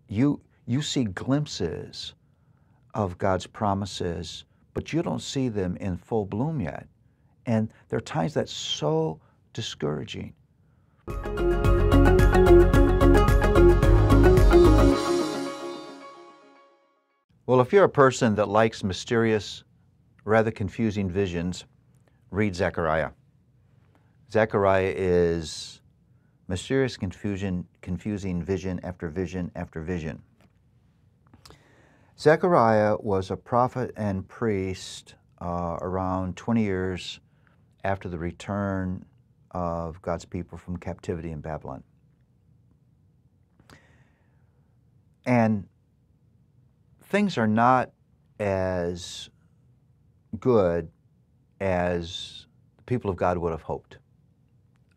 you see glimpses of God's promises, but you don't see them in full bloom yet. And there are times that's so discouraging. Well, if you're a person that likes mysterious, rather confusing visions, read Zechariah. Zechariah is mysterious, confusing vision after vision after vision. Zechariah was a prophet and priest around 20 years after the return of God's people from captivity in Babylon. And things are not as good as the people of God would have hoped.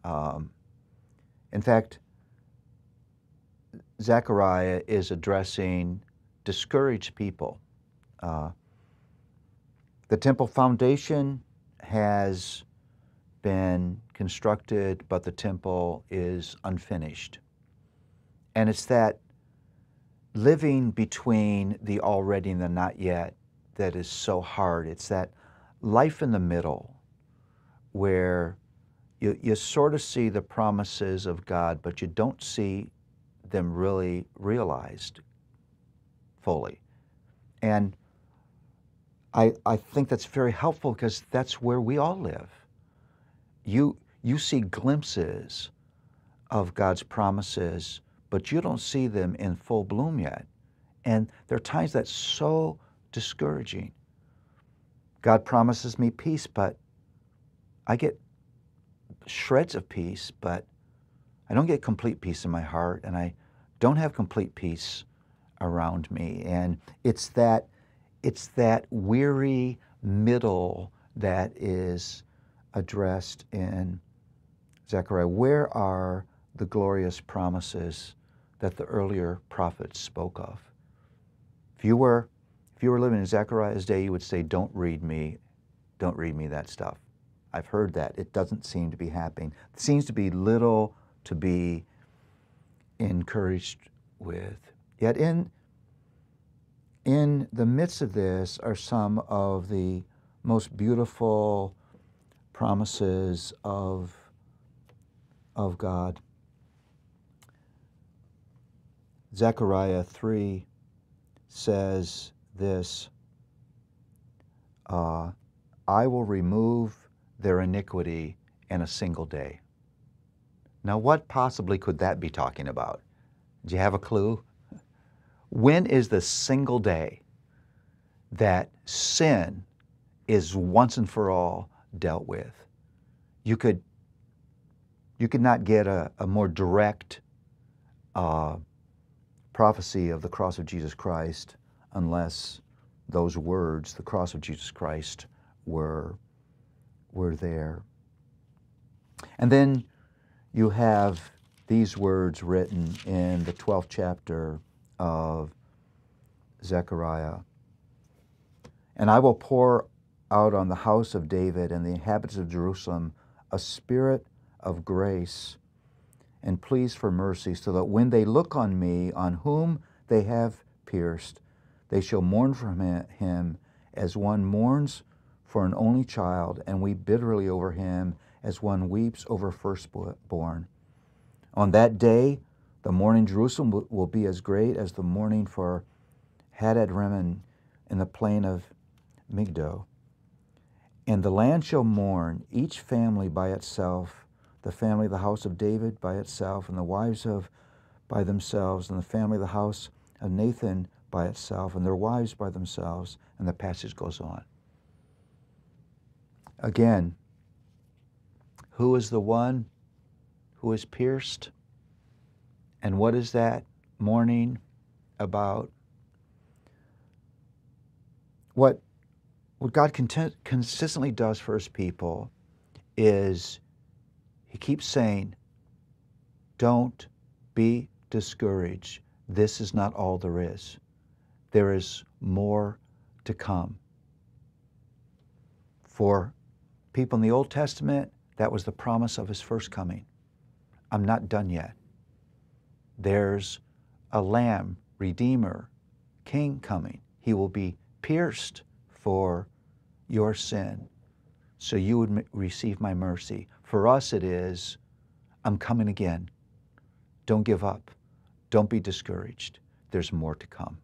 In fact, Zechariah is addressing discouraged people. The temple foundation has been constructed, but the temple is unfinished. And it's that living between the already and the not yet that is so hard. It's that life in the middle where you sort of see the promises of God, but you don't see them really realized fully. And I think that's very helpful because that's where we all live. You see glimpses of God's promises, but you don't see them in full bloom yet. And there are times that's so discouraging. God promises me peace, but I get shreds of peace, but I don't get complete peace in my heart, and I don't have complete peace around me. And it's that weary middle that is addressed in Zechariah. Where are the glorious promises that the earlier prophets spoke of? If you were living in Zechariah's day, you would say, don't read me that stuff. I've heard that. It doesn't seem to be happening. It seems to be little to be encouraged with. Yet in the midst of this are some of the most beautiful promises of God. Zechariah 3 says this, I will remove their iniquity in a single day. Now, what possibly could that be talking about? Do you have a clue? When is the single day that sin is once and for all dealt with? You could not get a more direct prophecy of the cross of Jesus Christ unless those words, the cross of Jesus Christ, were there. And then you have these words written in the 12th chapter of Zechariah. And I will pour out on the house of David and the inhabitants of Jerusalem a spirit of grace and pleas for mercy, so that when they look on me, on whom they have pierced, they shall mourn for him as one mourns for an only child, and weep bitterly over him as one weeps over firstborn. On that day, the mourning Jerusalem will be as great as the mourning for Hadad-rimmon in the plain of Megiddo. And the land shall mourn, each family by itself, the family of the house of David by itself, and the wives by themselves, and the family of the house of Nathan by itself, and their wives by themselves, and the passage goes on. Again, who is the one who is pierced? And what is that mourning about? What God consistently does for his people is he keeps saying, don't be discouraged. This is not all there is. There is more to come. For people in the Old Testament, that was the promise of his first coming. I'm not done yet. There's a lamb Redeemer, King coming. He will be pierced for your sin, so you would receive my mercy. For us it is, I'm coming again. Don't give up. Don't be discouraged. There's more to come.